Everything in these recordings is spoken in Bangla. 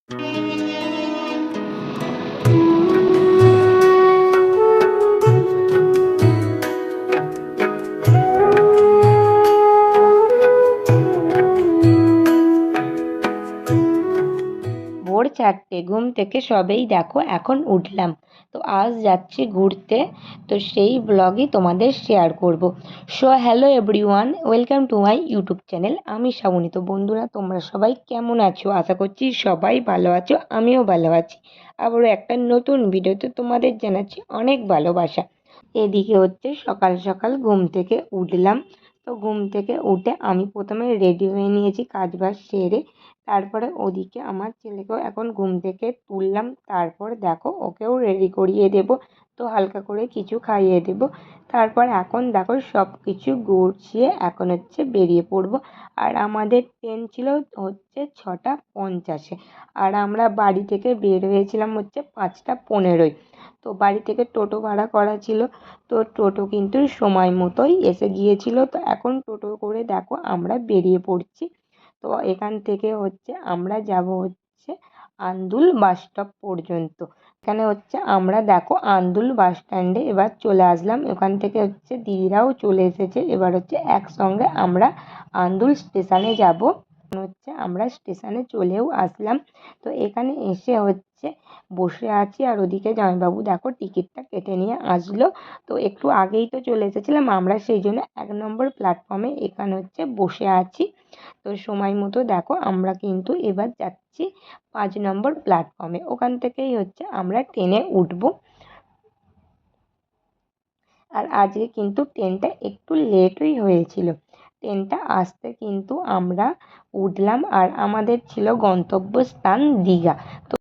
ভোর 4টে, ঘুম থেকে সবেই দেখো এখন উঠলাম। তো আজ যাচ্ছি ঘুরতে, তো সেই ব্লগই তোমাদের শেয়ার করব। So hello everyone, welcome to my YouTube channel. আমি শ্রাবণী। তো বন্ধুরা, তোমরা সবাই কেমন আছো? আশা করছি সবাই ভালো আছো, আমিও ভালো আছি। আবারও একটা নতুন ভিডিওতে তোমাদের জানাচ্ছি অনেক ভালোবাসা। এদিকে হচ্ছে সকাল সকাল ঘুম থেকে উঠলাম। তো ঘুম থেকে উঠে আমি প্রথমে রেডি হয়ে নিয়েছি কাজ বাজ সেরে। তারপরে ওদিকে আমার ছেলেকেও এখন ঘুম থেকে তুললাম। তারপর দেখো ওকেও রেডি করিয়ে দেব, তো হালকা করে কিছু খাইয়ে দেব। তারপর এখন দেখো সব কিছু গুছিয়ে এখন হচ্ছে বেরিয়ে পড়বো। আর আমাদের ট্রেন ছিল হচ্ছে 6টা 50-এ, আর আমরা বাড়ি থেকে বের হয়েছিলাম হচ্ছে 5টা 15-য়। তো বাড়ি থেকে টোটো ভাড়া করা ছিল, তো টোটো কিন্তু সময় মতোই এসে গিয়েছিল। তো এখন টোটো করে দেখো আমরা বেরিয়ে পড়ছি। তো এখান থেকে হচ্ছে আমরা যাব হচ্ছে আন্দুল বাস স্টপ পর্যন্ত। এখানে হচ্ছে আমরা দেখো আন্দুল বাস স্ট্যান্ডে এবার চলে আসলাম। ওখান থেকে হচ্ছে দিদিরাও চলে এসেছে। এবার হচ্ছে একসঙ্গে আমরা আন্দুল স্টেশনে যাব। হচ্ছে আমরা স্টেশনে চলেও আসলাম। তো এখানে এসে হচ্ছে বসে আছি, আর ওদিকে জামাইবাবু দেখো টিকিটটা কেটে নিয়ে আসলো। তো একটু আগেই তো চলে এসেছিলাম আমরা, সেই জন্য 1 নম্বর প্ল্যাটফর্মে এখানে হচ্ছে বসে আছি। তো সময় মতো দেখো আমরা কিন্তু এবার যাচ্ছি 5 নম্বর প্ল্যাটফর্মে। ওখান থেকেই হচ্ছে আমরা ট্রেনে উঠবো। আর আজকে কিন্তু ট্রেনটা একটু লেটই হয়েছিল। ট্রেনটা আসতে কিন্তু আমরা উঠলাম, আর আমাদের ছিল গন্তব্যস্থান দীঘা। তো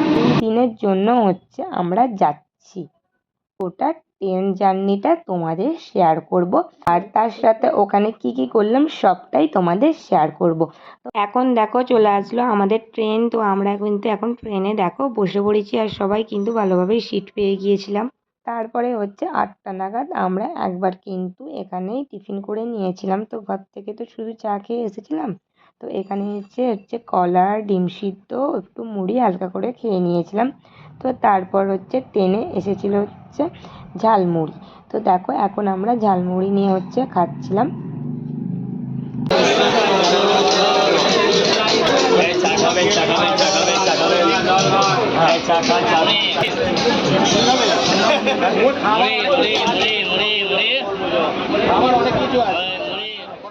2 দিনের জন্য হচ্ছে আমরা যাচ্ছি। ওটা ট্রেন জার্নিটা তোমাদের শেয়ার করব, আর তার সাথে ওখানে কি কি করলাম সবটাই তোমাদের শেয়ার করব। তো এখন দেখো চলে আসলো আমাদের ট্রেন। তো আমরা কিন্তু এখন ট্রেনে দেখো বসে পড়েছি, আর সবাই কিন্তু ভালোভাবেই সিট পেয়ে গিয়েছিলাম। তারপরে হচ্ছে 8টা নাগাদ আমরা একবার কিন্তু এখানেই টিফিন করে নিয়েছিলাম। তো ঘর থেকে তো শুধু চা খেয়ে এসেছিলাম। তো এখানে হচ্ছে কলা, ডিম সিদ্ধ, একটু মুড়ি হালকা করে খেয়ে নিয়েছিলাম। তো তারপর হচ্ছে ট্রেনে এসেছিল হচ্ছে ঝালমুড়ি। তো দেখো এখন আমরা ঝালমুড়ি নিয়ে হচ্ছে খাচ্ছিলাম।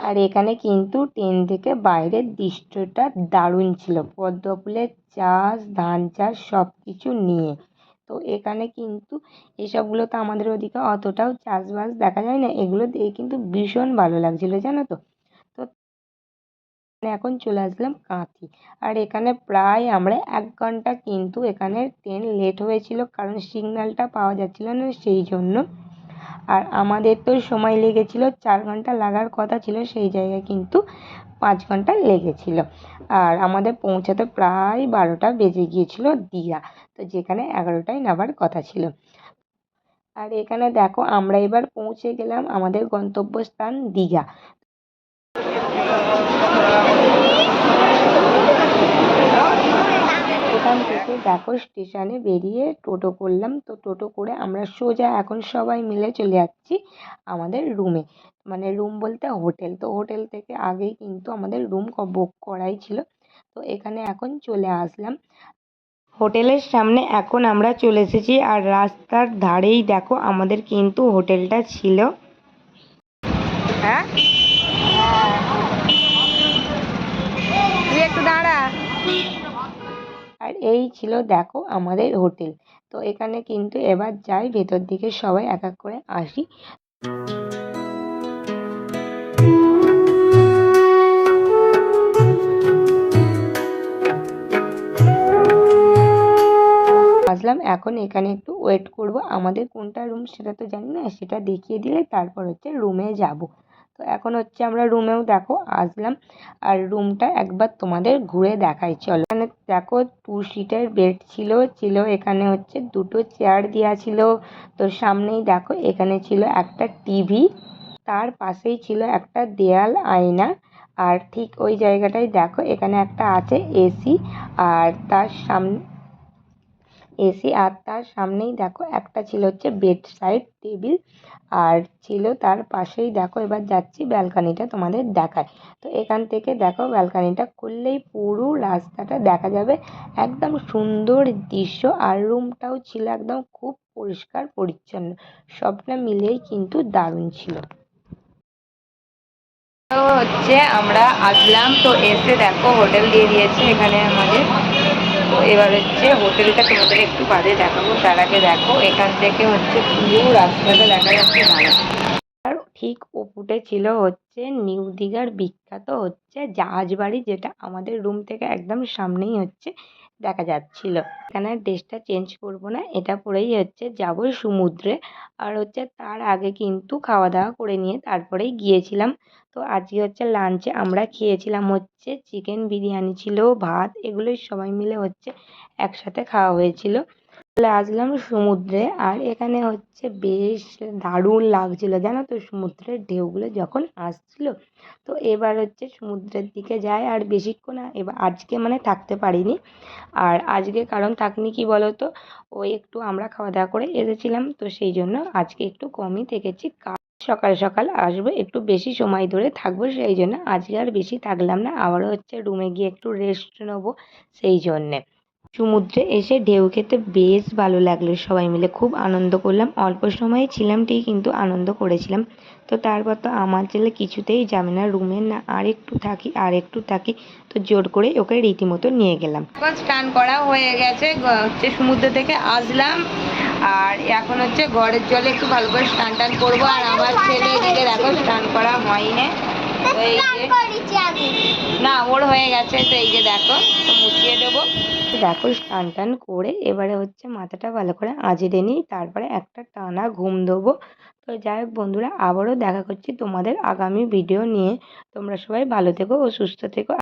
আর এখানে কিন্তু ট্রেন থেকে বাইরের দৃশ্যটা দারুণ ছিল, পদ্ম ফুলের চাষ, ধান চাষ সব কিছু নিয়ে। তো এখানে কিন্তু এসবগুলো তো আমাদের ওদিকে অতটাও চাষবাস দেখা যায় না, এগুলো দেখে কিন্তু ভীষণ ভালো লাগছিল, জানো তো। তো এখন চলে আসলাম কাঁথি। আর এখানে প্রায় আমরা 1 ঘন্টা কিন্তু এখানে ট্রেন লেট হয়েছিল, কারণ সিগন্যালটা পাওয়া যাচ্ছিল না সেই জন্য। আর আমাদের তো সময় লেগেছিল 4 ঘন্টা লাগার কথা ছিল, সেই জায়গায় কিন্তু 5 ঘন্টা লেগেছিল। আর আমাদের পৌঁছাতে প্রায় 12টা বেজে গিয়েছিল দীঘা, তো যেখানে 11টায় নামার কথা ছিল। আর এখানে দেখো আমরা এবার পৌঁছে গেলাম আমাদের গন্তব্যস্থান দীঘা। এখান থেকে দেখো স্টেশনে বেরিয়ে টোটো করলাম। তো টোটো করে আমরা সোজা এখন সবাই মিলে চলে যাচ্ছি আমাদের রুমে, মানে রুম বলতে হোটেল। তো হোটেল থেকে আগেই কিন্তু আমাদের রুম বুক করাই ছিল। তো এখানে এখন চলে আসলাম। হোটেলের সামনে এখন আমরা চলে এসেছি, আর রাস্তার ধারেই দেখো আমাদের কিন্তু হোটেলটা ছিল। হ্যাঁ, তুই একটু দাঁড়া। আর এই ছিল দেখো আমাদের হোটেল। তো এখানে কিন্তু এবার যাই ভেতর দিকে, সবাই এক এক করে আসি। আসলাম, এখন এখানে একটু ওয়েট করব। আমাদের কোনটা রুম সেটা তো জানি না, সেটা দেখিয়ে দিলে তারপর হচ্ছে রুমে যাব। তো এখন হচ্ছে আমরা রুমেও দেখো আসলাম, আর রুমটা একবার তোমাদের ঘুরে দেখাই চলো। এখানে দেখো 2 সিটের বেড ছিল এখানে হচ্ছে 2টো চেয়ার দেওয়া ছিল। তো সামনেই দেখো এখানে ছিল একটা টিভি, তার পাশেই ছিল একটা দেয়াল আয়না। আর ঠিক ওই জায়গাটায় দেখো এখানে একটা আছে এসি, আর তার সামনেই দেখো একটা ছিল হচ্ছে বেড সাইড টেবিল, আর ছিল তার পাশেই দেখো, এবার যাচ্ছি ব্যালকানিটা তোমাদের দেখায়। তো এখান থেকে দেখো ব্যালকানিটা করলেই পুরো রাস্তাটা দেখা যাবে, একদম সুন্দর দৃশ্য। আর রুমটাও ছিল একদম খুব পরিষ্কার পরিচ্ছন্ন, সবটা মিলেই কিন্তু দারুণ ছিল। তো হচ্ছে আমরা আসলাম, তো এসে দেখো হোটেল দিয়ে দিয়েছে এখানে আমাদের। তো এবার হচ্ছে হোটেলটা তোমাদের একটু বাদে দেখাবো, তার আগে দেখো এখান থেকে হচ্ছে পুরো রাস্তাটা দেখা যাচ্ছে নালা। আর ঠিক ওপরে ছিল হচ্ছে নিউ দীঘার বিখ্যাত হচ্ছে জাহাজ বাড়ি, যেটা আমাদের রুম থেকে একদম সামনেই হচ্ছে দেখা যাচ্ছিল। এখানে ড্রেসটা চেঞ্জ করব না, এটা পরেই হচ্ছে যাব সমুদ্রে। আর হচ্ছে তার আগে কিন্তু খাওয়া দাওয়া করে নিয়ে তারপরেই গিয়েছিলাম। তো আজকে হচ্ছে লাঞ্চে আমরা খেয়েছিলাম হচ্ছে চিকেন বিরিয়ানি ছিল, ভাত, এগুলোই সবাই মিলে হচ্ছে একসাথে খাওয়া হয়েছিল। চলে আসলাম সমুদ্রে, আর এখানে হচ্ছে বেশ দারুণ লাগছিল জানো তো সমুদ্রের ঢেউগুলো যখন আসছিল। তো এবার হচ্ছে সমুদ্রের দিকে যাই, আর বেশিক্ষণ এবার আজকে মানে থাকতে পারিনি। আর আজকে কারণ থাকনি কি বলো তো, ওই একটু আমরা খাওয়া দাওয়া করে এসেছিলাম, তো সেই জন্য আজকে একটু কমই থেকেছি। সকাল সকাল আসবো, একটু বেশি সময় ধরে থাকবো, সেই জন্য আজকে আর বেশি থাকলাম না, আবারও হচ্ছে রুমে গিয়ে একটু রেস্ট নেবো সেই জন্যে। সমুদ্রে এসে ঢেউ খেতে বেশ ভালো লাগলো, সবাই মিলে খুব আনন্দ করলাম। অল্প সময় ছিলাম ঠিক, কিন্তু আনন্দ করেছিলাম। তো তারপর তো আমার ছেলে কিছুতেই যাবে না রুমে, না আর একটু থাকি আর একটু থাকি, তো জোর করে ওকে রীতিমতো নিয়ে গেলাম। স্নান করা হয়ে গেছে, হচ্ছে সমুদ্র থেকে আসলাম, আর এখন হচ্ছে ঘরের জলে একটু ভালো করে স্নান টান করবো। আর আমার ছেলে এদিকে দেখো স্নান করা হয়নি, তো এই যে না ওর হয়ে গেছে, তো এই যে দেখো তো মুছিয়ে দেবো। দেখো স্নান টান করে এবারে হচ্ছে মাথাটা ভালো করে আঁচড়ে নিই, তারপরে একটা টানা ঘুম দেবো। তো যাই হোক বন্ধুরা, আবারও দেখা করছি তোমাদের আগামী ভিডিও নিয়ে। তোমরা সবাই ভালো থেকো ও সুস্থ থেকো।